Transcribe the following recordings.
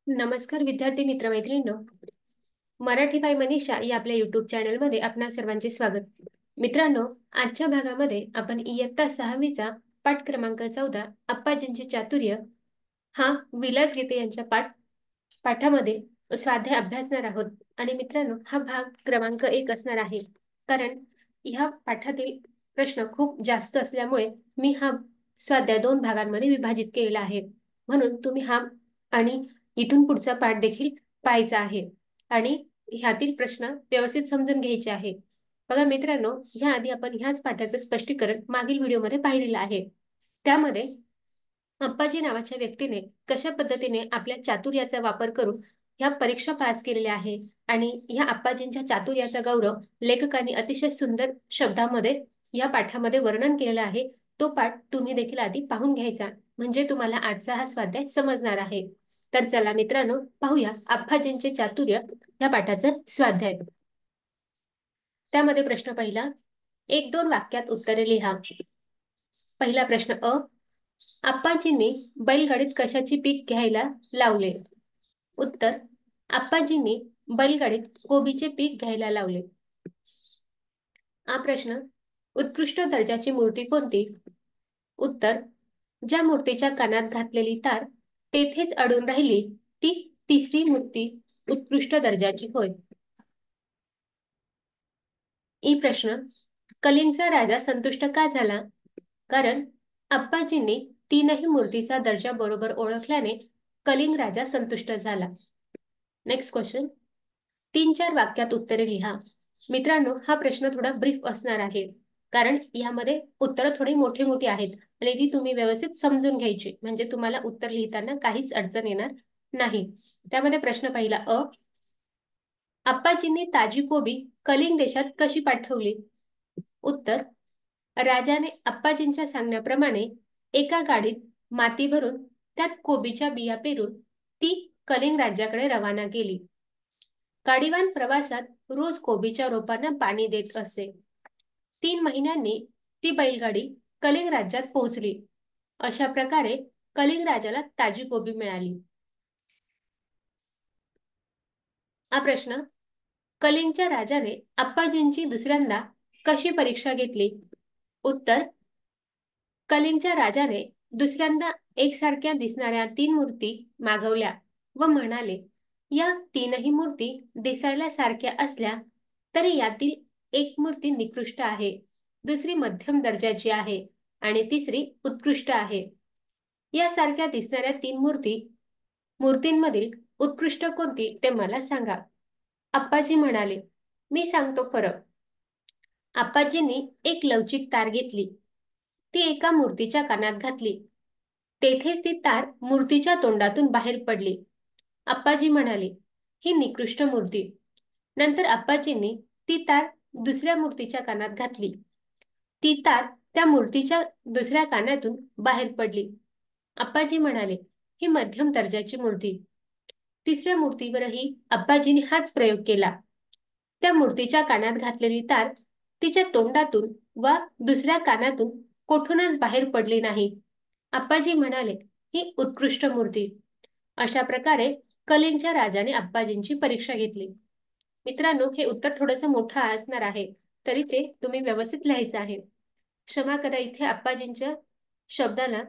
नमस्कार विद्यार्थी मित्रमैत्रिणींनो, मराठी बाय मनीषा या आपल्या युट्यूब चॅनलमध्ये आपणा सर्वांचे स्वागत. मित्रांनो, आजच्या भागामध्ये आपण इयत्ता 6वीचा पाठ क्रमांक 14 अप्पाजींचे चातुर्य हा विलास गीते यांच्या पाठामध्ये स्वाध्याय अभ्यासणार आहोत. आणि मित्रांनो, हा भाग क्रमांक 1 असणार आहे, कारण ह्या पाठातील प्रश्न खूप जास्त असल्यामुळे मी हा स्वाध्याय 2 भागांमध्ये विभाजित केलेला आहे. म्हणून तुम्ही हा आणि इथून पुढचा पाठ देखील पाहायचा आहे आणि ह्यातील प्रश्न व्यवस्थित समजून घ्यायचे आहे. बघा मित्रांनो, ह्या आधी आपण ह्याच पाठाचं स्पष्टीकरण मागील व्हिडिओमध्ये पाहिलेलं आहे. त्यामध्ये अप्पाजी नावाच्या व्यक्तीने कशा पद्धतीने आपल्या चातुर्याचा वापर करून ह्या परीक्षा पास केलेल्या आहे आणि ह्या अप्पाजींच्या चातुर्याचा गौरव लेखकांनी अतिशय सुंदर शब्दामध्ये या पाठामध्ये वर्णन केलेलं आहे. तो पाठ तुम्ही देखील आधी पाहून घ्यायचा, म्हणजे तुम्हाला आजचा हा स्वाध्याय समजणार आहे. तर चला मित्रांनो, पाहूया अप्पाजींचे चातुर्य या पाठाचं स्वाध्याय. त्यामध्ये प्रश्न पहिला, 1-2 वाक्यात उत्तरे लिहा. पहिला प्रश्न अ, अप्पाजींनी बैलगाडीत कशाची पीक घ्यायला लावले? उत्तर, अप्पाजींनी बैलगाडीत कोबीचे पीक घ्यायला लावले. हा प्रश्न, उत्कृष्ट दर्जाची मूर्ती कोणती? उत्तर, ज्या मूर्तीच्या कानात घातलेली तार तेथेच अडून राहिली ती तिसरी मूर्ती उत्कृष्ट दर्जाची होय. ई प्रश्न, कलिंगचा राजा संतुष्ट का झाला? कारण अप्पाजींनी तीनही मूर्तीचा दर्जा बरोबर ओळखल्याने कलिंग राजा संतुष्ट झाला. नेक्स्ट क्वेश्चन, 3-4 वाक्यात उत्तरे लिहा. मित्रांनो, हा प्रश्न थोडा ब्रीफ असणार आहे, कारण यामध्ये उत्तरं थोडी मोठी मोठी आहेत आणि ती तुम्ही व्यवस्थित समजून घ्यायची, म्हणजे तुम्हाला उत्तर लिहिताना काहीच अडचण येणार नाही. त्यामध्ये प्रश्न पहिला अ, अप्पाजींनी ताजी कोबी कलिंग देशात कशी पाठवली? उत्तर, राजाने अप्पाजींच्या सांगण्याप्रमाणे एका गाडीत माती भरून त्यात कोबीच्या बिया पेरून ती कलिंग राज्याकडे रवाना केली. गाडीवान प्रवासात रोज कोबीच्या रोपांना पाणी देत असे. 3 महिन्यांनी ती बैलगाडी कलिंग राज्यात पोहोचली. अशा प्रकारे कलिंग राजाला ताजी कोबी मिळाली. हा प्रश्न, कलिंगच्या राजाने अप्पाजींची दुसऱ्यांदा कशी परीक्षा घेतली? उत्तर, कलिंगच्या राजाने दुसऱ्यांदा एकसारख्या दिसणाऱ्या 3 मूर्ती मागवल्या व म्हणाले, या तीनही मूर्ती दिसायला सारख्या असल्या तरी यातील एक मूर्ती निकृष्ट आहे, दुसरी मध्यम दर्जाची आहे आणि तिसरी उत्कृष्ट आहे. यासारख्या दिसणाऱ्या 3 मूर्तींमधील उत्कृष्ट कोणती ते मला सांगा. अप्पाजी म्हणाले, मी सांगतो खरं. अप्पाजींनी एक लवचिक तार घेतली, ती एका मूर्तीच्या कानात घातली. तेथेच ती तार मूर्तीच्या तोंडातून बाहेर पडली. अप्पाजी म्हणाले, ही निकृष्ट मूर्ती. नंतर अप्पाजींनी ती तार दुसऱ्या मूर्तीच्या कानात घातली. ती तार त्या मूर्तीच्या दुसऱ्या कानातून बाहेर पडली. अप्पाजी म्हणाले, ही मध्यम दर्जाची मूर्ती. तिसऱ्या मूर्तीवरही अप्पाजींनी हाच प्रयोग केला. त्या मूर्तीच्या कानात घातलेली तार तिच्या तोंडातून वा दुसऱ्या कानातून कोठूनच बाहेर पडली नाही. अप्पाजी म्हणाले, ही उत्कृष्ट मूर्ती. अशा प्रकारे कलिंगच्या राजाने अप्पाजींची परीक्षा घेतली. मित्रांनो, हे उत्तर थोडंसं मोठं असणार आहे, तरी ते तुम्ही व्यवस्थित लिहायचं आहे. क्षमा करा, इथे अप्पाजींच्या शब्दाला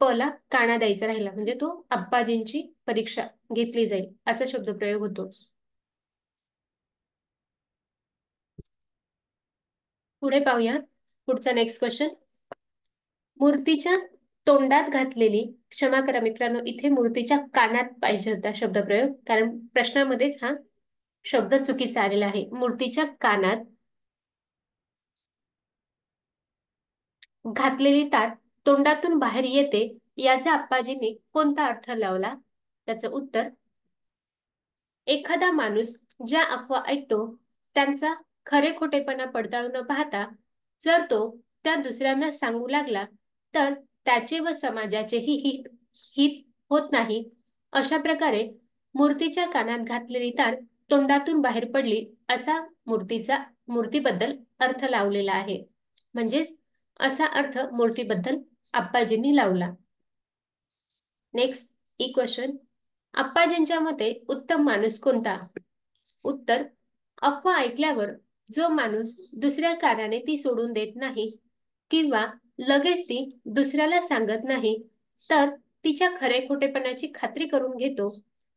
पला काना द्यायचा राहिला, म्हणजे तो अप्पाजींची परीक्षा घेतली जाईल असा शब्दप्रयोग होतो. पुढे पाहूया पुढचा नेक्स्ट क्वेश्चन, मूर्तीच्या तोंडात घातलेली, क्षमा करा मित्रांनो, इथे मूर्तीच्या कानात पाहिजे होता शब्दप्रयोग, कारण प्रश्नामध्येच हा शब्द चुकीचा आलेला आहे. मूर्तीच्या कानात घातलेली तार तोंडातून बाहेर येते याचा अप्पाजींनी कोणता अर्थ लावला? त्याचं उत्तर, एखादा माणूस ज्या अफवा ऐकतो त्यांचा खरे खोटेपणा पडताळून न पाहता जर तो त्या दुसऱ्यांना सांगू लागला तर त्याचे व समाजाचेही हित होत नाही. अशा प्रकारे मूर्तीच्या कानात घातलेली तार तोंडातून बाहेर पडली असा मूर्तीबद्दल अर्थ लावलेला आहे. म्हणजेच असा अर्थ मूर्तीबद्दल अप्पाजींनी लावला. नेक्स्ट ई क्वेश्चन, आप्पाजींच्या मते उत्तम माणूस कोणता? उत्तर, अफवा ऐकल्यावर जो माणूस दुसऱ्या कार्याने ती सोडून देत नाही किंवा लगेच ती दुसऱ्याला सांगत नाही, तर तिच्या खरे खोटेपणाची खात्री करून घेतो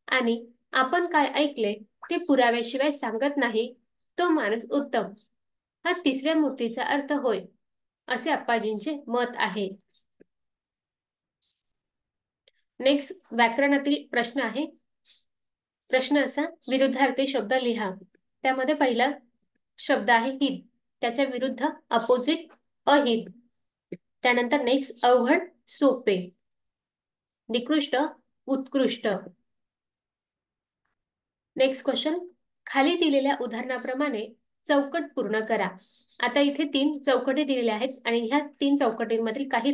आणि आपण काय ऐकले ते पुराव्याशिवाय सांगत नाही, तो माणूस उत्तम. हा तिसऱ्या मूर्तीचा अर्थ होय, असे आप्पाजींचे मत आहे. नेक्स्ट व्याकरणातील प्रश्न आहे. प्रश्न असा, विरुद्धार्थी शब्द लिहा. त्यामध्ये पहिला शब्द आहे हित, त्याच्या विरुद्ध अपोजिट अहित. त्यानंतर नेक्स्ट अवघड सोपे, निकृष्ट उत्कृष्ट. नेक्स्ट क्वेश्चन, खाली दिलेल्या उदाहरणाप्रमाणे चौकट पूर्ण करा. आता इथे 3 चौकटी दिलेल्या आहेत आणि ह्या 3 चौकटींमधील काही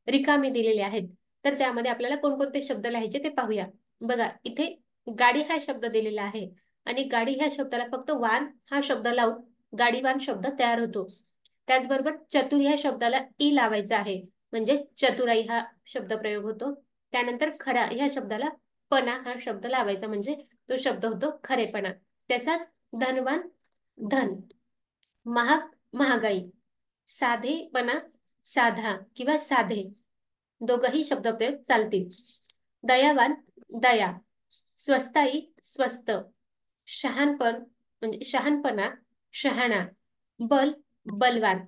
रिकामे दिलेले आहेत. तर त्यामध्ये आपल्याला कोणकोणते शब्द लिहायचे ते पाहूया. बघा, इथे गाडी हा शब्द दिलेला आहे आणि गाडी ह्या शब्दाला फक्त वान हा शब्द लावून गाडीवान शब्द तयार होतो. त्याचबरोबर चतुर ह्या शब्दाला ई लावायचा आहे, म्हणजे चतुराई हा शब्द प्रयोग होतो. त्यानंतर खरा ह्या शब्दाला पणा हा शब्द लावायचा, म्हणजे तो शब्द होतो खरेपणा. तसाच धनवान धन, महाग महागाई, साधेपणा साधा किंवा साधे, दोघही शब्दप्रयोग चालतील. दयावान दया, स्वस्ताई स्वस्त, शहाणपण म्हणजे शहाणपणा शहाणा, बल बलवान,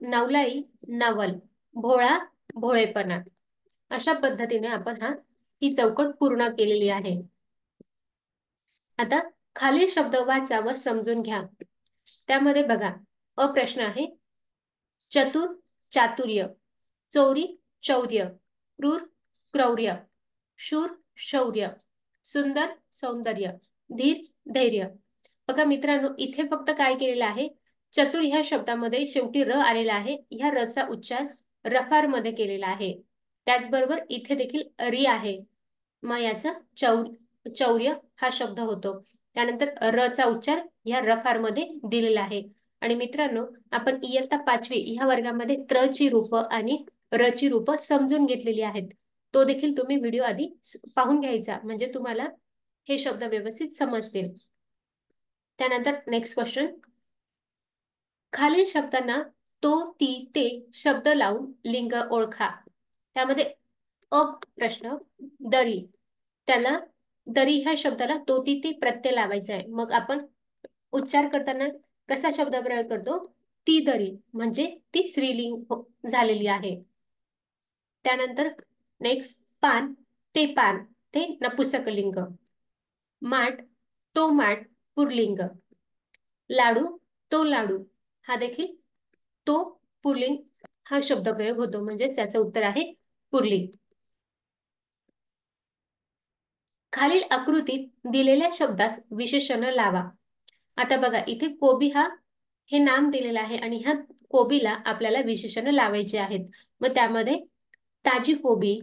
नवलाई नवल, भोळा भोळेपणा. अशा पद्धतीने आपण ही चौकट पूर्ण केलेली आहे. आता खालील शब्द वाचा व समजून घ्या. त्यामध्ये बघा, अ प्रश्न आहे, चतुर चातुर्य, चोरी चौर्य, क्रूर क्रौर्य, शूर शौर्य, सुंदर सौंदर्य, धीर धैर्य. बघा मित्रांनो, इथे फक्त काय केलेलं आहे, चतुर ह्या शब्दामध्ये शेवटी र आलेला आहे. ह्या रचा उच्चार रफार मध्ये केलेला आहे. त्याचबरोबर इथे देखील री आहे, मग याचा चौर्य हा शब्द होतो. त्यानंतर रचा उच्चार ह्या रफार मध्ये दिलेला आहे. आणि मित्रांनो, आपण इयत्ता 5वी ह्या वर्गामध्ये त्र ची रूप आणि र ची रूप समजून घेतलेली आहेत. तो देखील तुम्ही व्हिडिओ आधी पाहून घ्यायचा, म्हणजे तुम्हाला हे शब्द व्यवस्थित समजतील. त्यानंतर नेक्स्ट क्वेश्चन, खालील शब्दांना तो ती ते शब्द लावून लिंग ओळखा. त्यामध्ये अ प्रश्न, दरी, त्याला दरी ह्या शब्दाला तो ती ते प्रत्यय लावायचा आहे. मग आपण उच्चार करताना कसा शब्द प्रयोग करतो, ती दरी, म्हणजे ती स्त्रीलिंग झालेली आहे. त्यानंतर नेक्स्ट पान, ते पान, ते नपुसकलिंग. माठ, तो माठ पुल्लिंग. लाडू, तो लाडू, हा देखील तो पुल्लिंग हा शब्द प्रयोग होतो, म्हणजे त्याचं उत्तर आहे पुल्लिंग. खालील आकृतीत दिलेल्या शब्दास विशेषण लावा. आता बघा, इथे कोबी हे नाम दिलेलं आहे आणि ह्या कोबीला आपल्याला विशेषण लावायचे आहेत. मग त्यामध्ये ताजी कोबी,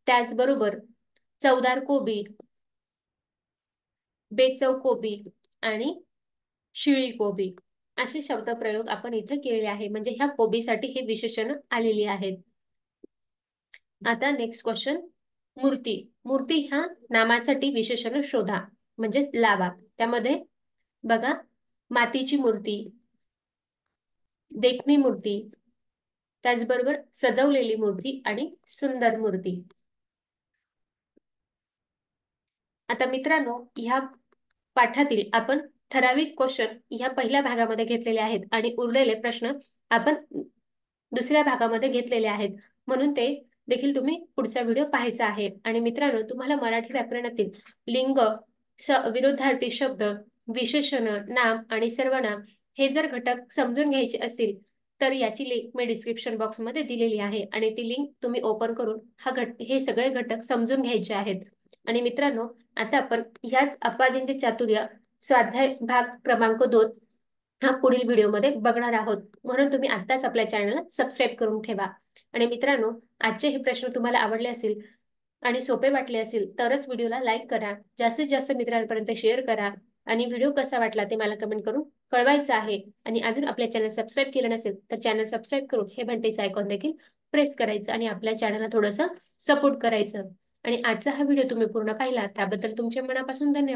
त्याचबरोबर चवदार कोबी, बेचव कोबी आणि शिळी कोबी असे शब्द प्रयोग आपण इथे केलेले आहे, म्हणजे ह्या कोबीसाठी हे विशेषण आलेली आहेत. आता नेक्स्ट क्वेश्चन, मूर्ती. मूर्ती ह्या नामासाठी विशेषण शोधा, म्हणजे लावा. त्यामध्ये बघा, मातीची मूर्ती, देखणी मूर्ती, त्याचबरोबर सजवलेली मूर्ती आणि सुंदर मूर्ती. आता मित्रांनो, ह्या पाठातील आपण ठराविक क्वेश्चन ह्या पहिल्या भागामध्ये घेतलेले आहेत आणि उरलेले प्रश्न आपण दुसऱ्या भागामध्ये घेतलेले आहेत, म्हणून ते देखील तुम्ही पुढचा व्हिडिओ पाहायचा आहे. आणि मित्रांनो, तुम्हाला मराठी व्याकरणातील लिंग, विरुद्धार्थी शब्द, विशेषण, नाम आणि सर्वनाम हे जर घटक समजून घ्यायचे असतील तर याची लिंक मी डिस्क्रिप्शन बॉक्समध्ये दिलेली आहे आणि ती लिंक तुम्ही ओपन करून हे सगळे घटक समजून घ्यायचे आहेत. आणि मित्रांनो, आता आपण ह्याच आप्पाजींचे चातुर्य स्वाध्याय भाग क्रमांक 2 हा पुढील व्हिडिओमध्ये बघणार आहोत, म्हणून तुम्ही आत्ताच आपल्या चॅनलला सबस्क्राईब करून ठेवा. आणि मित्रांनो, आजचे हे प्रश्न तुम्हाला आवडले असतील आणि सोपे वाटले असेल तरच व्हिडिओला लाईक करा, जास्तीत जास्त मित्रांपर्यंत शेअर करा आणि व्हिडिओ कसा वाटला ते मला कमेंट करून कळवायचं आहे. आणि अजून आपल्या चॅनल सबस्क्राईब केलं नसेल तर चॅनल सबस्क्राईब करून हे घंटेचं आयकॉन देखील प्रेस करायचं आणि आपल्या चॅनलला थोडंसं सपोर्ट करायचं. आणि आजचा हा व्हिडिओ तुम्ही पूर्ण पाहिला त्याबद्दल तुमचे मनापासून धन्यवाद.